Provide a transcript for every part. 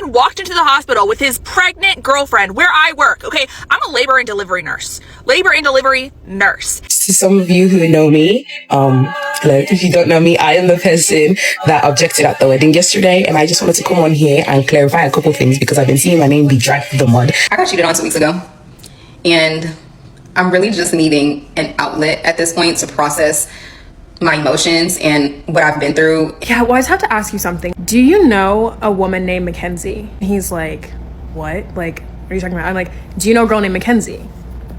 husband walked into the hospital with his pregnant girlfriend where I work. Okay, I'm a labor and delivery nurse. Labor and delivery nurse. To some of you who know me, hello, if you don't know me, I am the person that objected at the wedding yesterday, and I just wanted to come on here and clarify a couple things because I've been seeing my name be dragged through the mud. I got cheated on 2 weeks ago, and I'm really just needing an outlet at this point to process my emotions and what I've been through. Yeah, well, I just have to ask you something. Do you know a woman named Mackenzie? He's like, what? Like, what are you talking about? I'm like, do you know a girl named Mackenzie?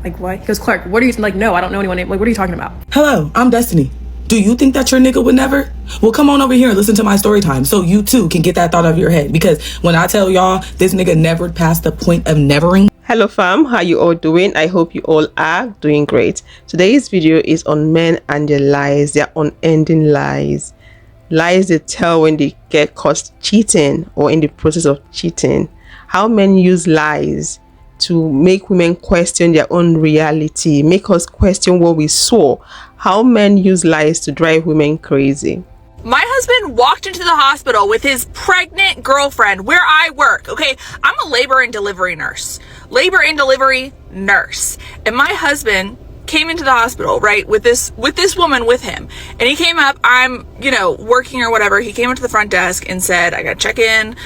Like, what? He goes, Clark, what are you, like, no, I don't know anyone named, like, what are you talking about? Hello, I'm Destiny. Do you think that your nigga would never? Well, come on over here and listen to my story time so you too can get that thought out of your head. Because when I tell y'all this nigga never passed the point of nevering. Hello fam, how you all doing? I hope you all are doing great. Today's video is on men and their lies, their unending lies. Lies they tell when they get caught cheating or in the process of cheating. How men use lies to make women question their own reality, make us question what we saw. How men use lies to drive women crazy. My husband walked into the hospital with his pregnant girlfriend where I work. Okay, I'm a labor and delivery nurse. Labor and delivery nurse. And my husband came into the hospital, right, with this woman with him. And he came up, I'm, working or whatever. He came up to the front desk and said, I gotta check in.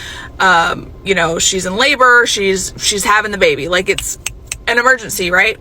She's in labor, she's having the baby. Like, it's an emergency, right?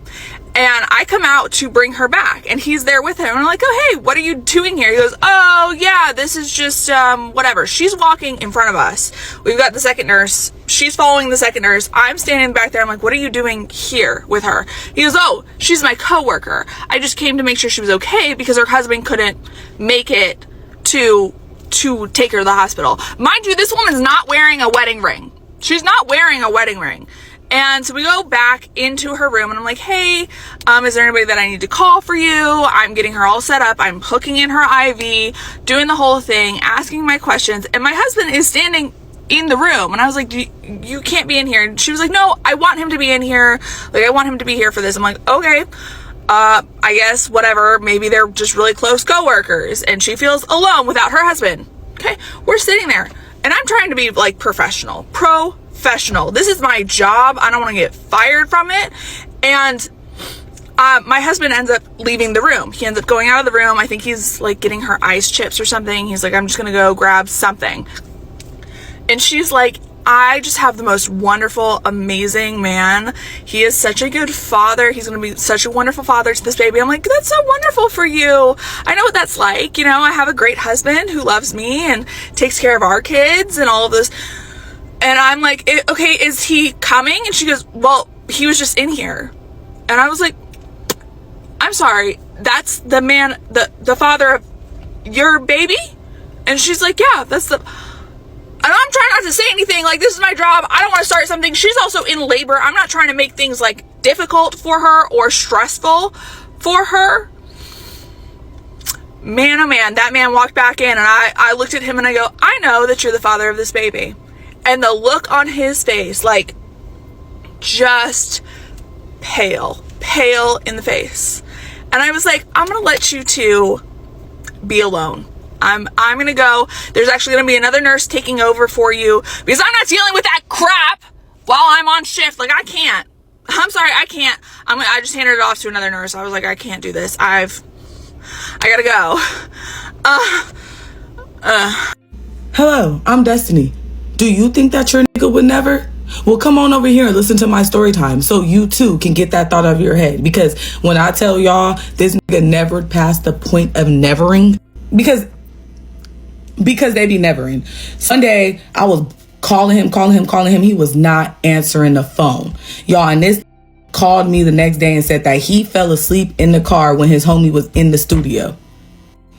And I come out to bring her back, and he's there with him. And I'm like, oh, hey, what are you doing here? He goes, oh, yeah, this is just, whatever. She's walking in front of us. We've got the second nurse. She's following the second nurse. I'm standing back there. I'm like, what are you doing here with her? He goes, oh, she's my coworker. I just came to make sure she was okay because her husband couldn't make it to take her to the hospital. Mind you, this woman's not wearing a wedding ring. She's not wearing a wedding ring. And so we go back into her room and I'm like, hey, is there anybody that I need to call for you? I'm getting her all set up. I'm hooking in her IV, doing the whole thing, asking my questions. And my husband is standing in the room. And I was like, you can't be in here. And she was like, no, I want him to be in here. Like, I want him to be here for this. I'm like, okay, I guess whatever. Maybe they're just really close coworkers and she feels alone without her husband. Okay, we're sitting there and I'm trying to be like professional. This is my job. I don't want to get fired from it. And my husband ends up leaving the room. He ends up going out of the room. I think he's like getting her ice chips or something. He's like, I'm just gonna go grab something. And she's like, I just have the most wonderful, amazing man. He is such a good father. He's going to be such a wonderful father to this baby. I'm like, that's so wonderful for you. I know what that's like. I have a great husband who loves me and takes care of our kids and all of this. And I'm like, okay, is he coming? And she goes, well, he was just in here. And I was like, I'm sorry, that's the man, the father of your baby? And she's like, yeah, that's the... And I'm trying not to say anything, like, this is my job. I don't want to start something. She's also in labor. I'm not trying to make things, like, difficult for her or stressful for her. Man, oh man, that man walked back in and I looked at him and I go, I know that you're the father of this baby. And the look on his face, like, just pale in the face. And I was like, I'm going to let you two be alone. I'm going to go. There's actually going to be another nurse taking over for you because I'm not dealing with that crap while I'm on shift. Like, I can't. I'm sorry, I can't. I just handed it off to another nurse. I was like, I can't do this. I gotta go. Hello, I'm Destiny. Do you think that your nigga would never? Well, come on over here and listen to my story time so you too can get that thought out of your head. Because when I tell y'all this nigga never passed the point of nevering, because they be nevering. Sunday, I was calling him. He was not answering the phone. Y'all, and this called me the next day and said that he fell asleep in the car when his homie was in the studio.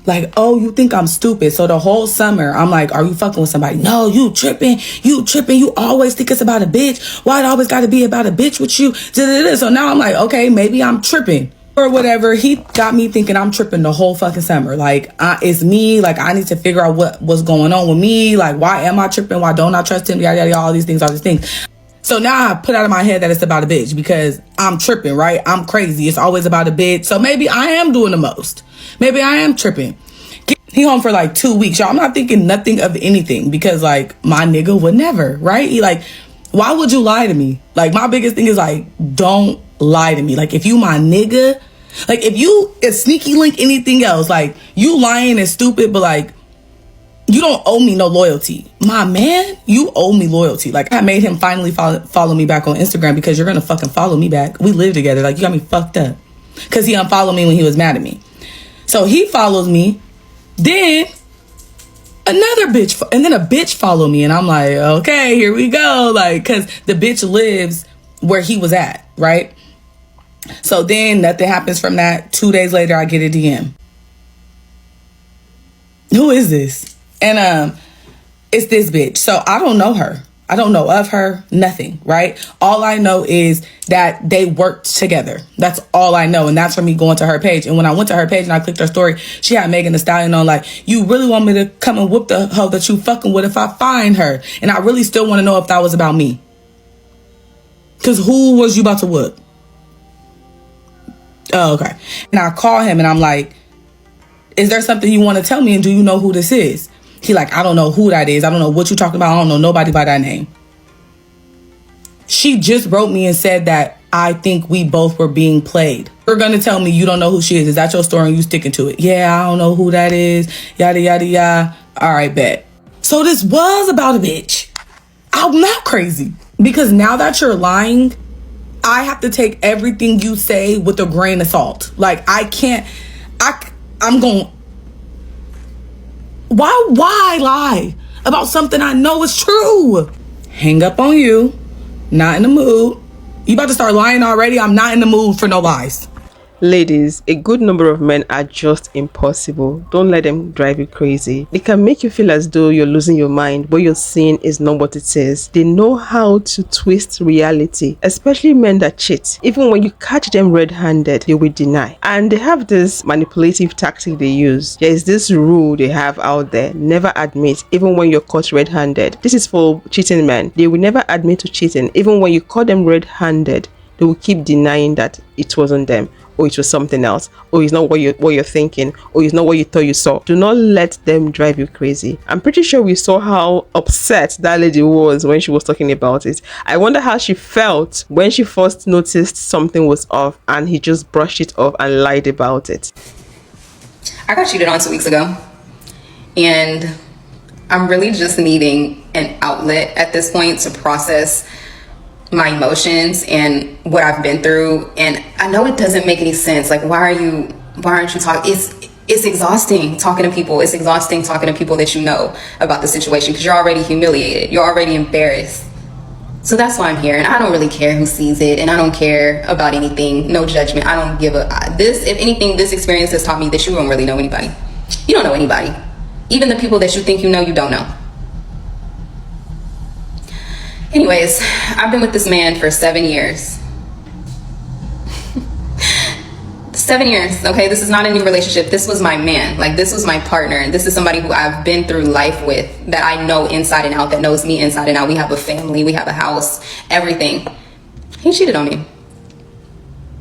Like, oh, you think I'm stupid? So the whole summer, I'm like, are you fucking with somebody? No, you tripping. You always think it's about a bitch. Why it always got to be about a bitch with you? So now I'm like, okay, maybe I'm tripping. Or whatever. He got me thinking I'm tripping the whole fucking summer. Like, it's me. Like, I need to figure out what's going on with me. Like, why am I tripping? Why don't I trust him? Yada, yada, all these things. So now I put out of my head that it's about a bitch because I'm tripping, right? I'm crazy. It's always about a bitch. So maybe I am doing the most. Maybe I am tripping. He home for like 2 weeks, y'all. I'm not thinking nothing of anything because like my nigga would never, right? He like, why would you lie to me? Like my biggest thing is like, don't lie to me. Like if you my nigga, like if you a sneaky link anything else, like you lying is stupid, but like you don't owe me no loyalty. My man, you owe me loyalty. Like I made him finally follow me back on Instagram because you're gonna fucking follow me back. We live together. Like you got me fucked up because he unfollowed me when he was mad at me. So he follows me. Then another bitch, and then a bitch followed me, and I'm like, okay, here we go. Like, cause the bitch lives where he was at, right? So then nothing happens from that. 2 days later, I get a DM. Who is this? And it's this bitch. So I don't know her. I don't know of her, nothing, right? All I know is that they worked together. That's all I know. And that's from me going to her page. And when I went to her page and I clicked her story, she had Megan Thee Stallion on like, you really want me to come and whoop the hoe that you fucking with if I find her? And I really still want to know if that was about me. Because who was you about to whoop? Oh, okay. And I call him and I'm like, is there something you want to tell me? And do you know who this is? He like, I don't know who that is. I don't know what you talking about. I don't know nobody by that name. She just wrote me and said that I think we both were being played. You're going to tell me you don't know who she is. Is that your story and you sticking to it? Yeah, I don't know who that is. Yada, yada, yada. All right, bet. So this was about a bitch. I'm not crazy. Because now that you're lying, I have to take everything you say with a grain of salt. Like, I can't. I'm going... Why lie about something I know is true? Hang up on you. Not in the mood. You about to start lying already? I'm not in the mood for no lies. Ladies, a good number of men are just impossible. Don't let them drive you crazy. They can make you feel as though you're losing your mind. What you're seeing is not what it is. They know how to twist reality, especially men that cheat. Even when you catch them red-handed, they will deny. And they have this manipulative tactic they use. There is this rule they have out there: never admit, even when you're caught red-handed. This is for cheating men. They will never admit to cheating. Even when you caught them red-handed, they will keep denying that it wasn't them, or it was something else, or it's not what you're thinking, or it's not what you thought you saw. Do not let them drive you crazy. I'm pretty sure we saw how upset that lady was when she was talking about it. I wonder how she felt when she first noticed something was off and he just brushed it off and lied about it. I got cheated on 2 weeks ago, and I'm really just needing an outlet at this point to process my emotions and what I've been through. And I know it doesn't make any sense. Like, why aren't you talking? It's exhausting talking to people. It's exhausting talking to people that you know about the situation, because you're already humiliated. You're already embarrassed. So that's why I'm here. And I don't really care who sees it, and I don't care about anything. No judgment. I don't give this. If anything, this experience has taught me that you don't really know anybody. You don't know anybody. Even the people that you think you know, you don't know. Anyways, I've been with this man for 7 years. 7 years, okay? This is not a new relationship. This was my man. Like, this was my partner. This is somebody who I've been through life with, that I know inside and out, that knows me inside and out. We have a family, we have a house, everything. He cheated on me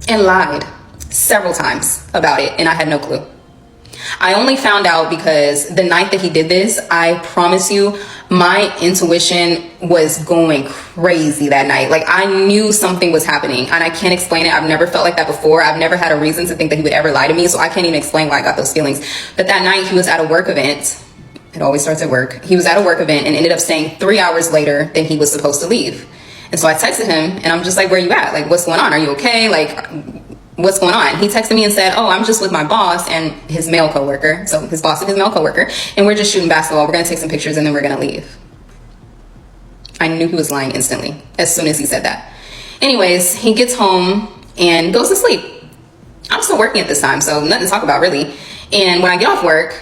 and lied several times about it, and I had no clue. I only found out because the night that he did this, I promise you, my intuition was going crazy that night. Like, I knew something was happening, and I can't explain it. I've never felt like that before. I've never had a reason to think that he would ever lie to me, so I can't even explain why I got those feelings. But that night, he was at a work event. It always starts at work. He was at a work event and ended up staying 3 hours later than he was supposed to leave. And so I texted him, and I'm just like, where you at? Like, what's going on? Are you okay? Like, what's going on? He texted me and said, oh, I'm just with my boss and his male coworker. So his boss and his male coworker, and we're just shooting basketball. We're gonna take some pictures and then we're gonna leave. I knew he was lying instantly as soon as he said that. Anyways, he gets home and goes to sleep. I'm still working at this time, so nothing to talk about really. And when I get off work,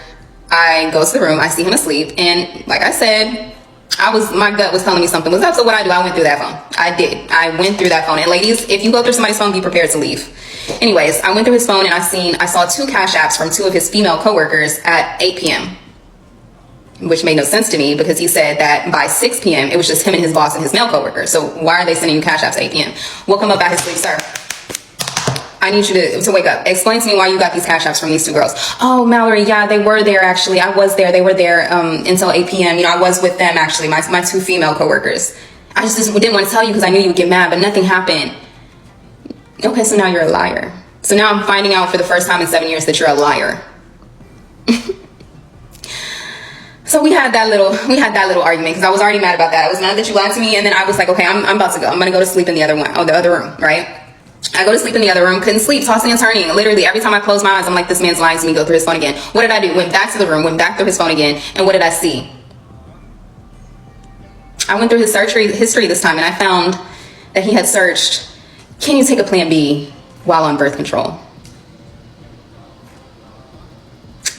I go to the room, I see him asleep, and like I said, my gut was telling me something was up. So what I do, I went through that phone. I did. I went through that phone. And ladies, if you go through somebody's phone, be prepared to leave. Anyways, I went through his phone and I saw 2 cash apps from 2 of his female coworkers at 8 p.m. which made no sense to me, because he said that by 6 p.m. it was just him and his boss and his male coworker. So why are they sending you cash apps at 8 p.m.? We'll come up at his sleep, sir. I need you to wake up. Explain to me why you got these cash apps from these two girls. Oh, Mallory, yeah, they were there actually. I was there. They were there until 8 p.m. You know, I was with them actually, my two female coworkers. I just didn't want to tell you because I knew you would get mad, but nothing happened. Okay, so now you're a liar. So now I'm finding out for the first time in 7 years that you're a liar. So we had that little argument because I was already mad about that. I was mad that you lied to me, and then I was like, okay, I'm about to go. I'm gonna go to sleep in the other room, right? I go to sleep in the other room, couldn't sleep, tossing and turning. Literally, every time I close my eyes, I'm like, this man's lying to me. Go through his phone again. What did I do? Went back to the room, went back through his phone again, and what did I see? I went through his search history this time, and I found that he had searched, can you take a Plan B while on birth control?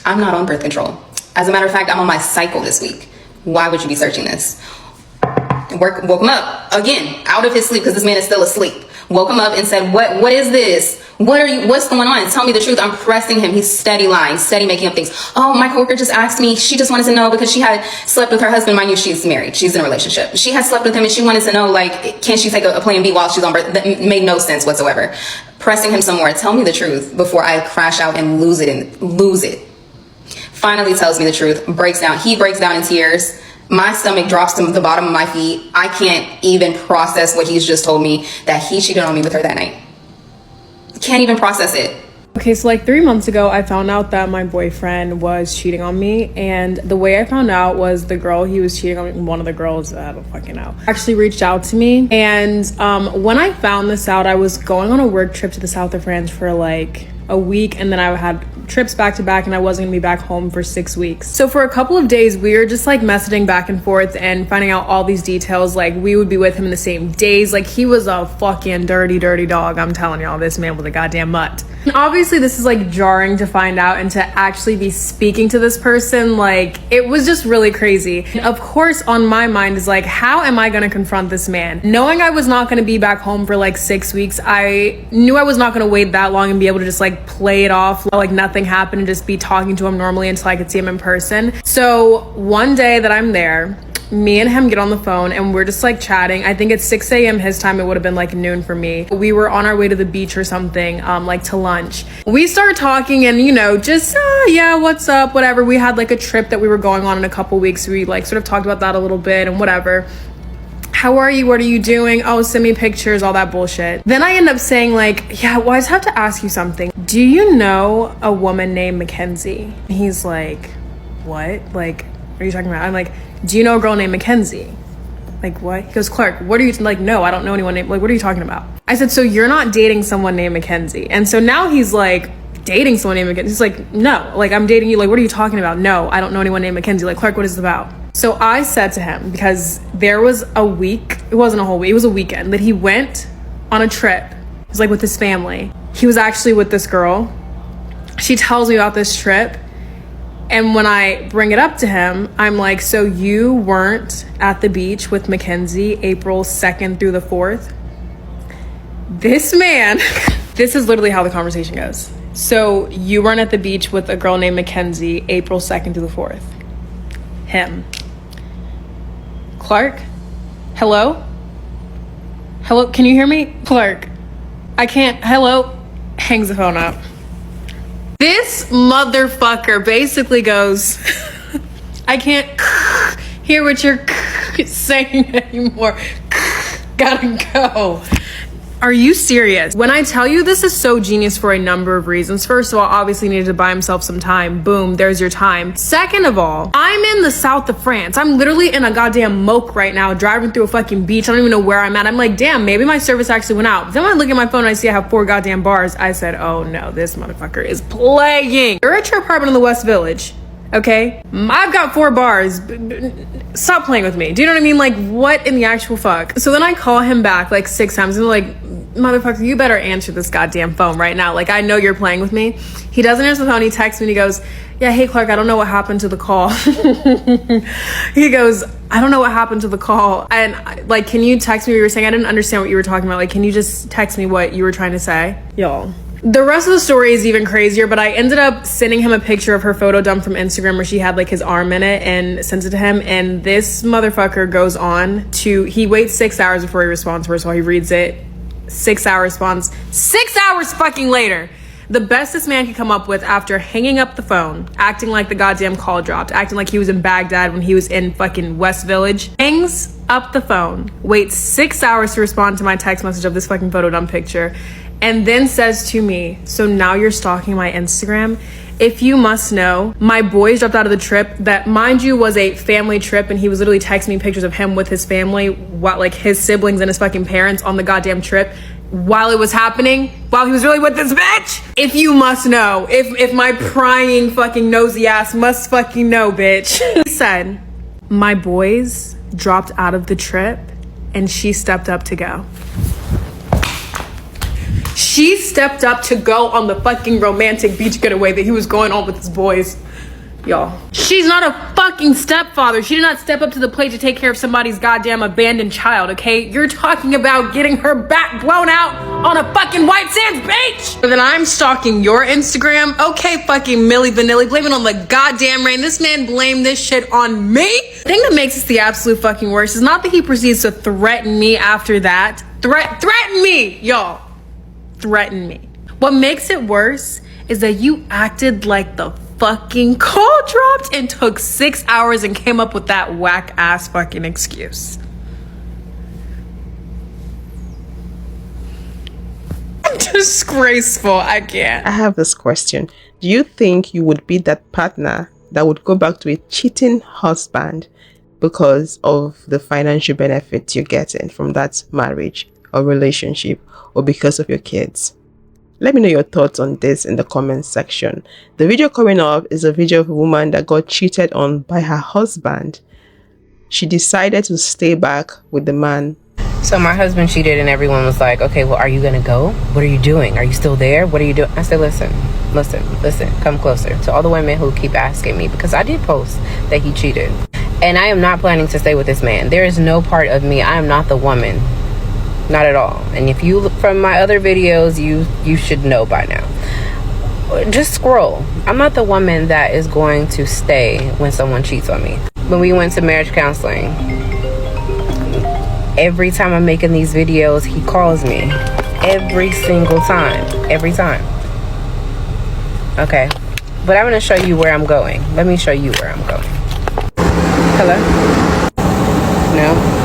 I'm not on birth control. As a matter of fact, I'm on my cycle this week. Why would you be searching this? Woke him up again out of his sleep because this man is still asleep. Woke him up and said, what is this? What's going on? Tell me the truth. I'm pressing him. He's steady lying, steady making up things. Oh, my coworker just asked me. She just wanted to know because she had slept with her husband. Mind you, she's married. She's in a relationship. She had slept with him and she wanted to know, like, can she take a Plan B while she's on birth? That made no sense whatsoever. Pressing him some more. Tell me the truth before I crash out and lose it. Finally tells me the truth, breaks down. He breaks down in tears. My stomach drops to the bottom of my feet. I can't even process what he's just told me, that he cheated on me with her that night. Can't even process it. Okay, so like 3 months ago, I found out that my boyfriend was cheating on me. And the way I found out was the girl he was cheating on, one of the girls, I don't fucking know, actually reached out to me. And when I found this out, I was going on a work trip to the south of France for like a week, and then I had trips back to back, and I wasn't gonna be back home for 6 weeks. So for a couple of days, we were just like messaging back and forth and finding out all these details. Like, we would be with him in the same days. Like, he was a fucking dirty dog. I'm telling y'all, this man was a goddamn mutt. And obviously this is like jarring to find out, and to actually be speaking to this person, like, it was just really crazy. And of course, on my mind is like, how am I gonna confront this man? Knowing I was not gonna be back home for like 6 weeks, I knew I was not gonna wait that long and be able to just like play it off like nothing happened and just be talking to him normally until I could see him in person. So one day that I'm there, me and him get on the phone and we're just like chatting. I think it's 6 a.m. his time. It would have been like noon for me. We were on our way to the beach or something, like to lunch. We start talking and, you know, just, yeah, what's up, whatever. We had like a trip that we were going on in a couple weeks. We like sort of talked about that a little bit and whatever. How are you? What are you doing? Oh, send me pictures, all that bullshit. Then I end up saying like, yeah, well, I just have to ask you something. Do you know a woman named Mackenzie? And he's like, what? Like, what are you talking about? I'm like, do you know a girl named Mackenzie? Like, what? He goes, Clark, what are you, like, no, I don't know anyone named, like, what are you talking about? I said, so you're not dating someone named Mackenzie? And so now he's like, dating someone named Mackenzie? He's like, no, like, I'm dating you. Like, what are you talking about? No, I don't know anyone named Mackenzie. Like, Clark, what is it about? So I said to him, because there was a week, it wasn't a whole week, it was a weekend that he went on a trip. It was like with his family. He was actually with this girl. She tells me about this trip. And when I bring it up to him, I'm like, so you weren't at the beach with Mackenzie April 2nd through the 4th? This man, this is literally how the conversation goes. So you weren't at the beach with a girl named Mackenzie April 2nd through the 4th? Him. Clark? Hello? Hello, can you hear me? Clark, I can't, hello? Hangs the phone up. This motherfucker basically goes, I can't hear what you're saying anymore. Gotta go. Are you serious? When I tell you this is so genius for a number of reasons. First of all, obviously he needed to buy himself some time. Boom, there's your time. Second of all, I'm in the south of France. I'm literally in a goddamn moke right now, driving through a fucking beach. I don't even know where I'm at. I'm like, damn, maybe my service actually went out. Then when I look at my phone and I see I have 4 goddamn bars, I said, oh no, this motherfucker is playing. You're at your apartment in the West Village. Okay, I've got 4 bars. Stop playing with me. Do you know what I mean? Like, what in the actual fuck? So then I call him back like 6 times and like, motherfucker, you better answer this goddamn phone right now. Like, I know you're playing with me. He doesn't answer the phone. He texts me and he goes, yeah, hey Clark, I don't know what happened to the call. He goes, I don't know what happened to the call. And like, can you text me what you were saying? I didn't understand what you were talking about. Like, can you just text me what you were trying to say? Y'all. The rest of the story is even crazier, but I ended up sending him a picture of her photo dump from Instagram where she had like his arm in it and sends it to him. And this motherfucker goes on to, he waits 6 hours before he responds to her, so he reads it, 6-hour response. 6 hours fucking later. The best this man could come up with after hanging up the phone, acting like the goddamn call dropped, acting like he was in Baghdad when he was in fucking West Village, hangs up the phone, waits 6 hours to respond to my text message of this fucking photo dump picture, and then says to me, "So now you're stalking my Instagram? If you must know, my boys dropped out of the trip that, mind you, was a family trip, and he was literally texting me pictures of him with his family, what, like his siblings and his fucking parents on the goddamn trip while it was happening, while he was really with this bitch. If you must know, if my prying fucking nosy ass must fucking know, bitch." He said, "My boys dropped out of the trip and she stepped up to go." She stepped up to go on the fucking romantic beach getaway that he was going on with his boys. Y'all. She's not a fucking stepfather. She did not step up to the plate to take care of somebody's goddamn abandoned child, okay? You're talking about getting her back blown out on a fucking white sands beach. But then I'm stalking your Instagram. Okay, fucking Milli Vanilli, blame it on the goddamn rain. This man blamed this shit on me. The thing that makes this the absolute fucking worst is not that he proceeds to threaten me after that. Threaten me, y'all. Threaten me. What makes it worse is that you acted like the fucking call dropped and took 6 hours and came up with that whack ass fucking excuse. Disgraceful. I can't. I have this question. Do you think you would be that partner that would go back to a cheating husband because of the financial benefits you're getting from that marriage or relationship, or because of your kids? Let me know your thoughts on this in the comment section. The video coming up is a video of a woman that got cheated on by her husband. She decided to stay back with the man. So my husband cheated and everyone was like, "Okay, well, are you gonna go? What are you doing? Are you still there? What are you doing?" I said, listen, come closer. To all the women who keep asking me, because I did post that he cheated. And I am not planning to stay with this man. There is no part of me. I am not the woman. Not at all. And if you look from my other videos, you should know by now. Just scroll. I'm not the woman that is going to stay when someone cheats on me. When we went to marriage counseling, every time I'm making these videos, he calls me. Every single time. Every time. Okay. But I'm going to show you where I'm going. Let me show you where I'm going. Hello? No?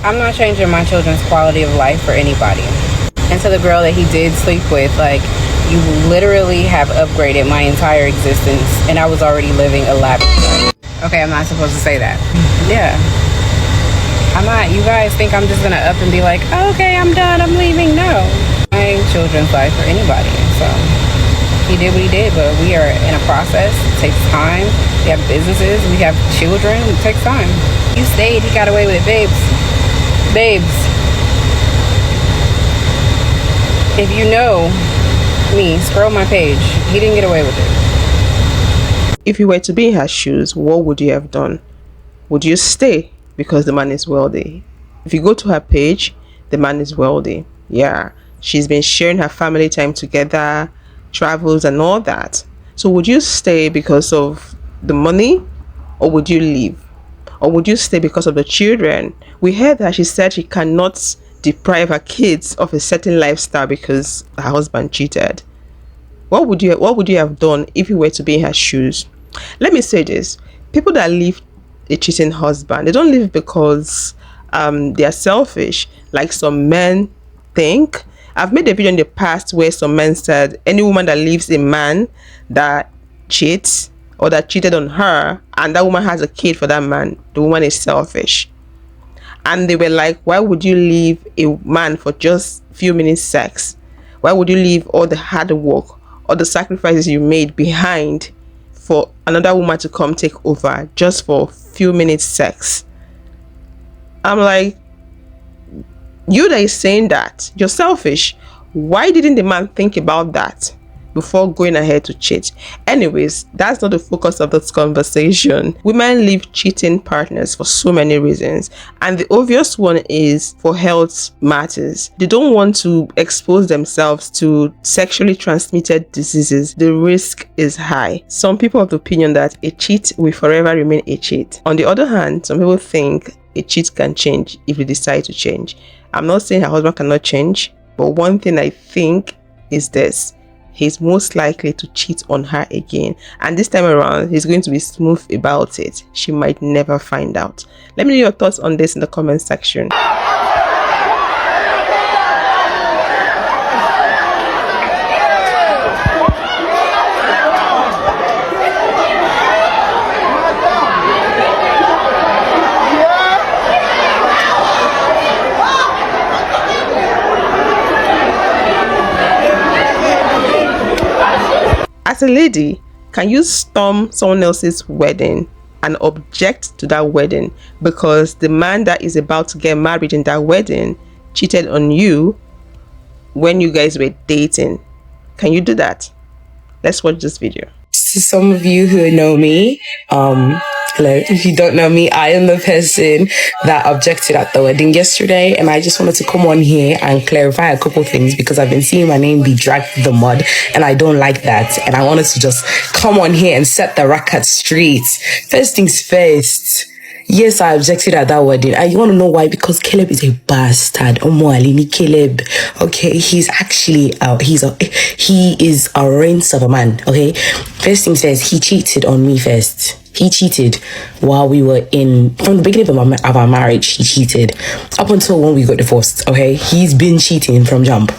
I'm not changing my children's quality of life for anybody. And to the girl that he did sleep with, like, you literally have upgraded my entire existence, and I was already living a lavish life. Okay, I'm not supposed to say that. Yeah. I'm not. You guys think I'm just gonna up and be like, "Oh, okay, I'm done, I'm leaving." No. My children's life for anybody. So he did what he did, but we are in a process. It takes time. We have businesses, we have children. It takes time. You stayed, he got away with it, babes. Babes, if you know me, scroll my page. He didn't get away with it. If you were to be in her shoes, what would you have done? Would you stay because the man is wealthy? If you go to her page, the man is wealthy. Yeah, she's been sharing her family time together, travels and all that. So would you stay because of the money, or would you leave? Or would you stay because of the children? We heard that she said she cannot deprive her kids of a certain lifestyle because her husband cheated. What would you have done if you were to be in her shoes? Let me say this. People that leave a cheating husband, they don't leave because they are selfish, like some men think. I've made a video in the past where some men said any woman that leaves a man that cheats or that cheated on her, and that woman has a kid for that man, the woman is selfish. And they were like, why would you leave a man for just few minutes sex? Why would you leave all the hard work, all the sacrifices you made behind for another woman to come take over just for few minutes sex? I'm like, you that is saying that, you're selfish. Why didn't the man think about that? before going ahead to cheat. Anyways, that's not the focus of this conversation. Women leave cheating partners for so many reasons, and the obvious one is for health matters. They don't want to expose themselves to sexually transmitted diseases. The risk is high. Some people have the opinion that a cheat will forever remain a cheat. On the other hand, some people think a cheat can change if they decide to change. I'm not saying her husband cannot change, but one thing I think is this: he's most likely to cheat on her again, and this time around he's going to be smooth about it. She might never find out. Let me know your thoughts on this in the comment section. As a lady, can you storm someone else's wedding and object to that wedding because the man that is about to get married in that wedding cheated on you when you guys were dating? Can you do that? Let's watch this video. To some of you who know me, hello. If you don't know me, I am the person that objected at the wedding yesterday, and I just wanted to come on here and clarify a couple things because I've been seeing my name be dragged through the mud, and I don't like that. And I wanted to just come on here and set the record straight. First things first. Yes, I objected at that wedding. And you want to know why? Because Caleb is a bastard. Omo Alini Caleb. Okay, he's actually he is a rinse of a man. Okay, first thing says he cheated on me first. He cheated while we were from the beginning of our marriage. He cheated up until when we got divorced. Okay, he's been cheating from jump.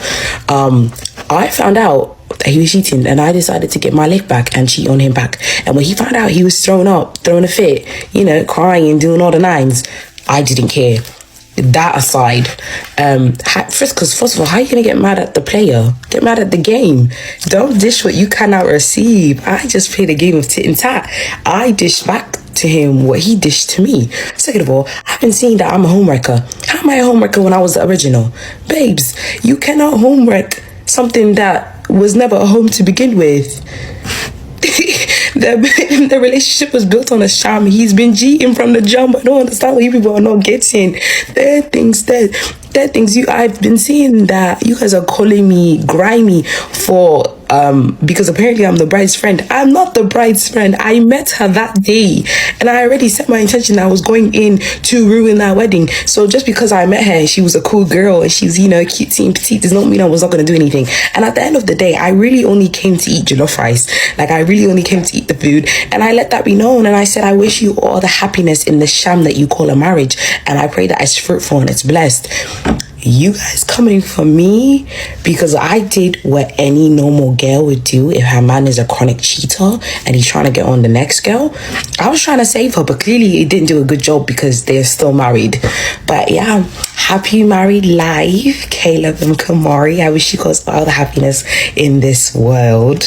I found out that he was cheating, and I decided to get my leg back and cheat on him back. And when he found out he was throwing a fit, crying, doing all the nines, I didn't care. That aside, first of all, how are you gonna get mad at the player? Get mad at the game. Don't dish what you cannot receive. I just played a game of tit and tat. I dished back to him what he dished to me. Second of all, I've been seeing that I'm a homewrecker. How am I a homewrecker when I was the original? Babes, you cannot homewreck something that was never a home to begin with. The relationship was built on a sham. He's been cheating from the jump. I don't understand what you people are not getting. There are things I've been seeing that you guys are calling me grimy for because apparently I'm the bride's friend. I'm not the bride's friend. I met her that day, and I already set my intention I was going in to ruin that wedding. So just because I met her and she was a cool girl and she's cutesy and petite does not mean I was not going to do anything. And at the end of the day, I really only came to eat jollof rice. Like, I really only came to eat the food, and I let that be known. And I said, I wish you all the happiness in the sham that you call a marriage, and I pray that it's fruitful and it's blessed. You guys coming for me because I did what any normal girl would do if her man is a chronic cheater and he's trying to get on the next girl. I was trying to save her, but clearly he didn't do a good job because they're still married. But yeah, happy married life, Caleb and Kamari. I wish you guys all the happiness in this world.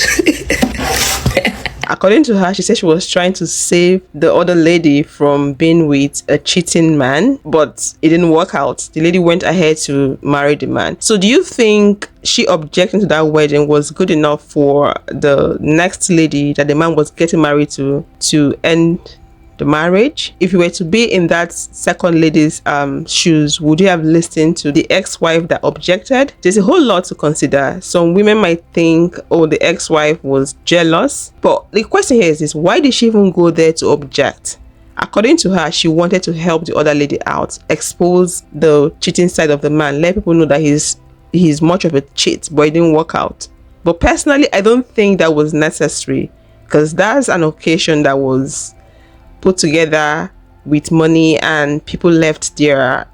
According to her, she said she was trying to save the other lady from being with a cheating man, but it didn't work out. The lady went ahead to marry the man. So do you think she objecting to that wedding was good enough for the next lady that the man was getting married to end the marriage? If you were to be in that second lady's shoes, would you have listened to the ex-wife that objected? There's a whole lot to consider. Some women might think, oh, the ex-wife was jealous, but the question here is why did she even go there to object? According to her, she wanted to help the other lady out, expose the cheating side of the man, let people know that he's much of a cheat, but it didn't work out. But personally, I don't think that was necessary, because that's an occasion that was put together with money and people left their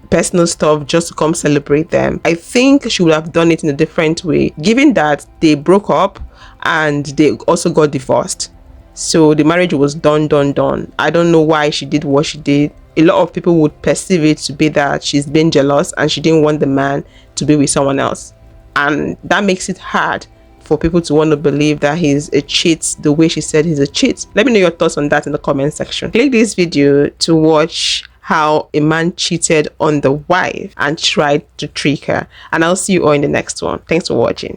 personal stuff just to come celebrate them. I think she would have done it in a different way, given that they broke up and they also got divorced. So the marriage was done. I don't know why she did what she did. A lot of people would perceive it to be that she's been jealous and she didn't want the man to be with someone else, and that makes it hard for people to want to believe that he's a cheat the way she said he's a cheat. Let me know your thoughts on that in the comment section. Click this video to watch how a man cheated on the wife and tried to trick her, and I'll see you all in the next one. Thanks for watching.